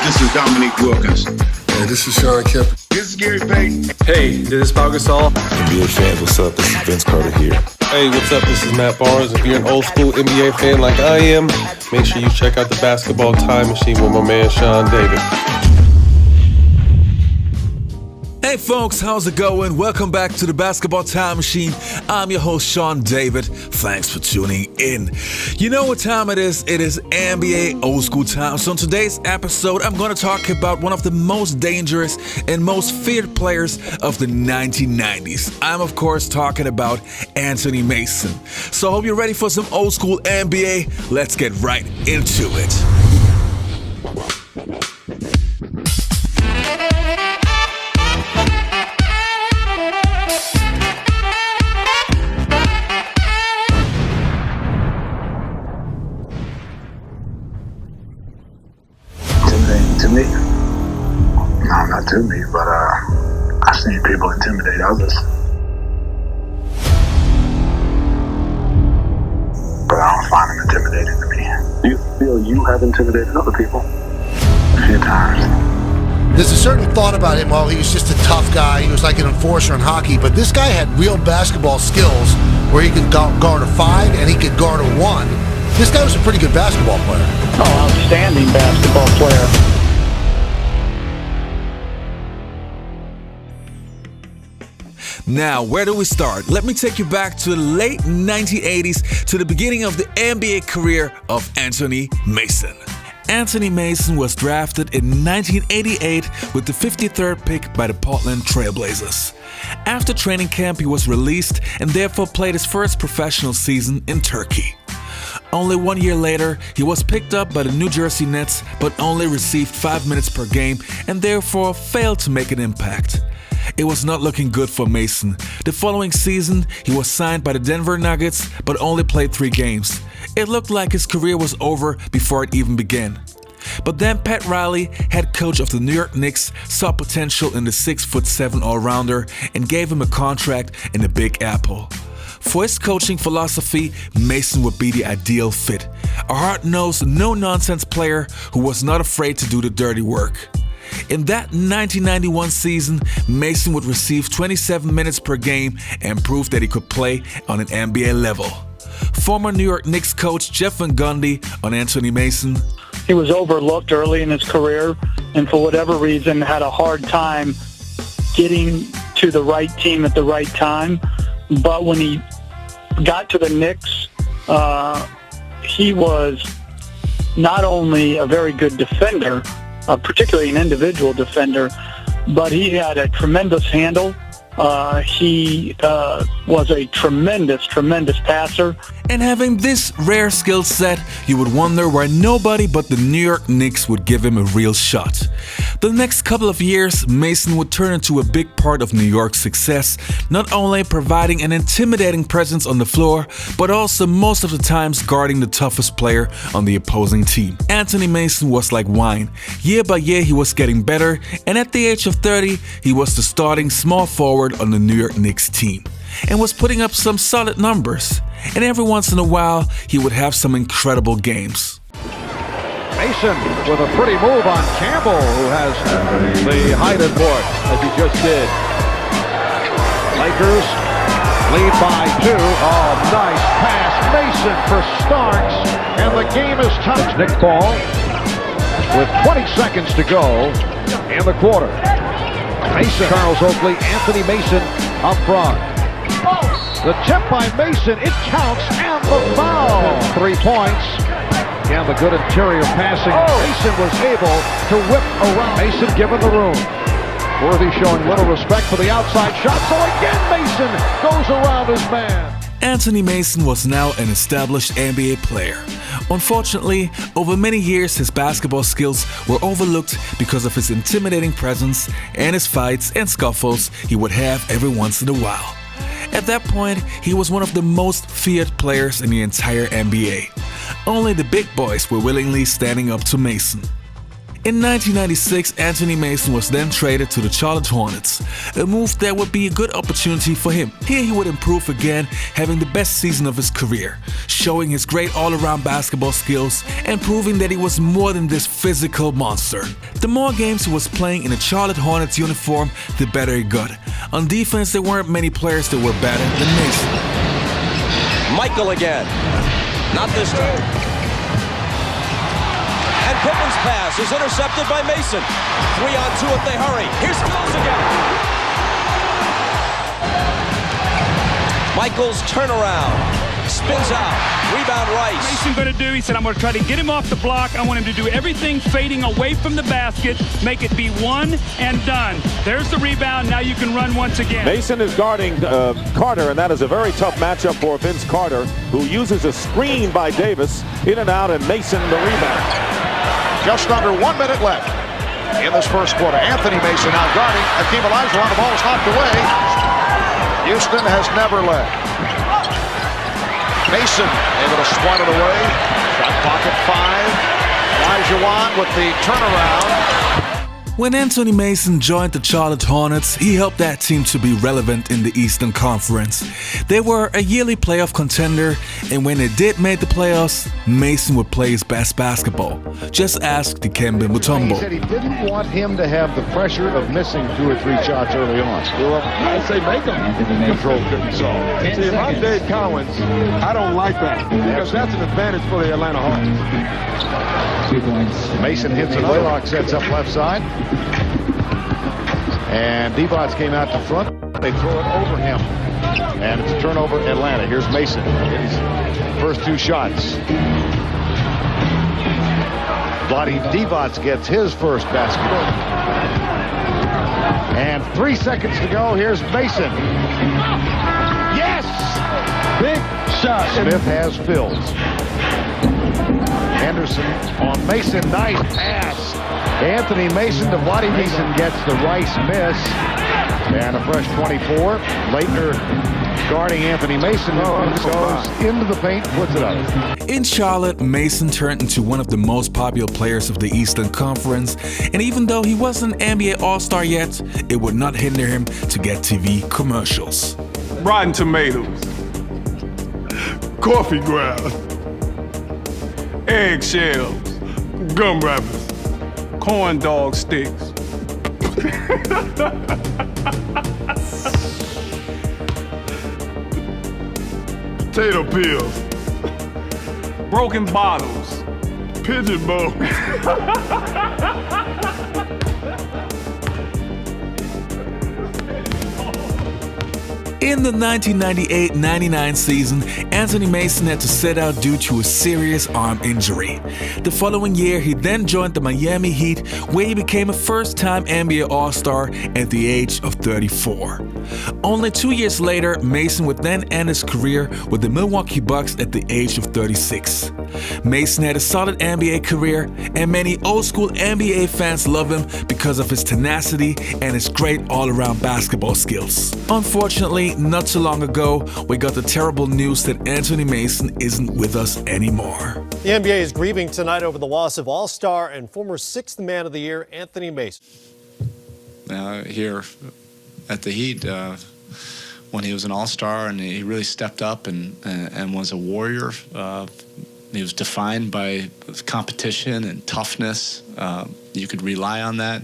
This is Dominique Wilkins. Hey, this is Sean Kemp. This is Gary Payton. Hey, this is Pau Gasol. NBA fans, what's up? This is Vince Carter here. Hey, what's up? This is Matt Barnes. If you're an old school NBA fan like I am, make sure you check out the Basketball Time Machine with my man Sean David. Hey folks, how's it going? Welcome back to the Basketball Time Machine. I'm your host, Sean David. Thanks for tuning in. You know what time it is? It is NBA old school time. So in today's episode, I'm going to talk about one of the most dangerous and most feared players of the 1990s. I'm, of course, talking about Anthony Mason. So I hope you're ready for some old school NBA. Let's get right into it. To me, no, not to me, but I've seen people intimidate others, but I don't find them intimidating to me. Do you feel you have intimidated other people? A few times. There's a certain thought about him. Well, he was just a tough guy. He was like an enforcer in hockey, but this guy had real basketball skills where he could guard a 5 and he could guard a 1. This guy was a pretty good basketball player. Oh, outstanding basketball player. Now, where do we start? Let me take you back to the late 1980s to the beginning of the NBA career of Anthony Mason. Anthony Mason was drafted in 1988 with the 53rd pick by the Portland Trail Blazers. After training camp, he was released and therefore played his first professional season in Turkey. Only 1 year later, he was picked up by the New Jersey Nets but only received 5 minutes per game and therefore failed to make an impact. It was not looking good for Mason. The following season, he was signed by the Denver Nuggets but only played 3 games. It looked like his career was over before it even began. But then Pat Riley, head coach of the New York Knicks, saw potential in the 6'7" all-rounder and gave him a contract in the Big Apple. For his coaching philosophy, Mason would be the ideal fit. A hard-nosed, no-nonsense player who was not afraid to do the dirty work. In that 1991 season, Mason would receive 27 minutes per game and prove that he could play on an NBA level. Former New York Knicks coach Jeff Van Gundy on Anthony Mason. He was overlooked early in his career and for whatever reason had a hard time getting to the right team at the right time. But when he got to the Knicks, he was not only a very good defender, particularly an individual defender, but he had a tremendous handle. He was a tremendous passer. And having this rare skill set, you would wonder why nobody but the New York Knicks would give him a real shot. The next couple of years, Mason would turn into a big part of New York's success, not only providing an intimidating presence on the floor, but also most of the times guarding the toughest player on the opposing team. Anthony Mason was like wine. Year by year, he was getting better, and at the age of 30, he was the starting small forward on the New York Knicks team, and was putting up some solid numbers. And every once in a while, he would have some incredible games. Mason with a pretty move on Campbell, who has the height and board, as he just did. Lakers lead by 2. Oh, nice pass. Mason for Starks, and the game is tied. Nick Paul with 20 seconds to go in the quarter. Mason, Charles Oakley, Anthony Mason up front. The tip by Mason, it counts, and the foul. 3 points. Again, the good interior passing. Mason was able to whip around. Mason given the room. Worthy showing little respect for the outside shot. So again, Mason goes around his man. Anthony Mason was now an established NBA player. Unfortunately, over many years, his basketball skills were overlooked because of his intimidating presence and his fights and scuffles he would have every once in a while. At that point, he was one of the most feared players in the entire NBA. Only the big boys were willingly standing up to Mason. In 1996, Anthony Mason was then traded to the Charlotte Hornets, a move that would be a good opportunity for him. Here he would improve again, having the best season of his career, showing his great all-around basketball skills and proving that he was more than this physical monster. The more games he was playing in a Charlotte Hornets uniform, the better he got. On defense, there weren't many players that were better than Mason. Michael again. Not this time. And Pippen's pass is intercepted by Mason. 3-on-2 if they hurry. Here's Mills again. Michael's turnaround. Spins out. Rebound Rice. Mason going to do? He said, I'm going to try to get him off the block. I want him to do everything fading away from the basket. Make it be one and done. There's the rebound. Now you can run once again. Mason is guarding Carter, and that is a very tough matchup for Vince Carter, who uses a screen by Davis. In and out, and Mason the rebound. Just under 1 minute left in this first quarter. Anthony Mason now guarding Hakeem Olajuwon. The ball is knocked away. Houston has never led. Mason able to swat it away. Shot pocket 5. Olajuwon with the turnaround. When Anthony Mason joined the Charlotte Hornets, he helped that team to be relevant in the Eastern Conference. They were a yearly playoff contender, and when they did make the playoffs, Mason would play his best basketball. Just ask Dikembe Mutombo. He said he didn't want him to have the pressure of missing 2 or 3 shots early on. Well, I say make him control couldn't solve. See, if I'm Dave Cowens, I don't like that because that's an advantage for the Atlanta Hawks. 2 points. Mason hits it. Blaylock sets up left side. And Divac came out to front. They throw it over him. And it's a turnover Atlanta. Here's Mason. His first 2 shots. Vlade Divac gets his first basket. And 3 seconds to go. Here's Mason. Yes! Big shot. Smith has filled. Anderson on Mason. Nice pass. Anthony Mason to Vlade. Mason gets the Rice miss. And a fresh 24. Leitner guarding Anthony Mason. Goes into the paint, puts it up. In Charlotte, Mason turned into one of the most popular players of the Eastern Conference. And even though he wasn't an NBA All-Star yet, it would not hinder him to get TV commercials. Rotten tomatoes. Coffee grounds. Eggshells. Gum wrappers. Corn dog sticks. Potato peels. Broken bottles. Pigeon bones. In the 1998-99 season, Anthony Mason had to sit out due to a serious arm injury. The following year, he then joined the Miami Heat, where he became a first-time NBA All-Star at the age of 34. Only 2 years later, Mason would then end his career with the Milwaukee Bucks at the age of 36. Mason had a solid NBA career, and many old-school NBA fans love him because of his tenacity and his great all-around basketball skills. Unfortunately, not too long ago, we got the terrible news that Anthony Mason isn't with us anymore. The NBA is grieving tonight over the loss of All-Star and former 6th Man of the Year, Anthony Mason. Here at the Heat, when he was an All-Star and he really stepped up and was a warrior. He was defined by competition and toughness. You could rely on that,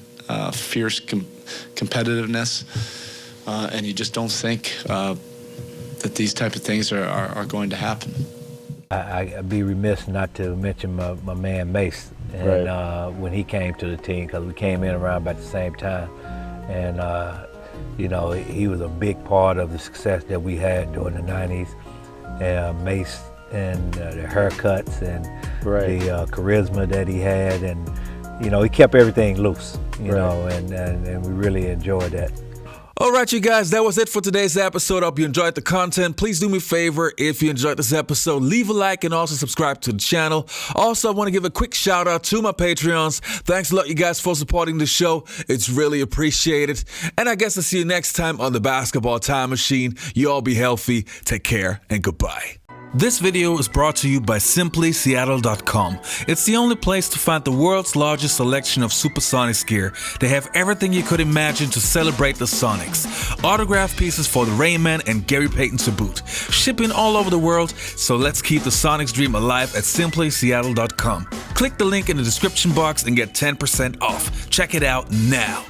fierce competitiveness. And you just don't think that these type of things are going to happen. I'd be remiss not to mention my man Mace, and right. When he came to the team, because we came in around about the same time, and you know, he was a big part of the success that we had during the 90s. Mace and the haircuts and the charisma that he had, and you know, he kept everything loose, you know, and we really enjoyed that. All right, you guys, that was it for today's episode. I hope you enjoyed the content. Please do me a favor. If you enjoyed this episode, leave a like and also subscribe to the channel. Also, I want to give a quick shout out to my Patreons. Thanks a lot, you guys, for supporting the show. It's really appreciated. And I guess I'll see you next time on the Basketball Time Machine. You all be healthy. Take care and goodbye. This video is brought to you by SimplySeattle.com. It's the only place to find the world's largest selection of Supersonics gear. They have everything you could imagine to celebrate the Sonics. Autographed pieces for the Rayman and Gary Payton to boot. Shipping all over the world, so let's keep the Sonics dream alive at SimplySeattle.com. Click the link in the description box and get 10% off. Check it out now.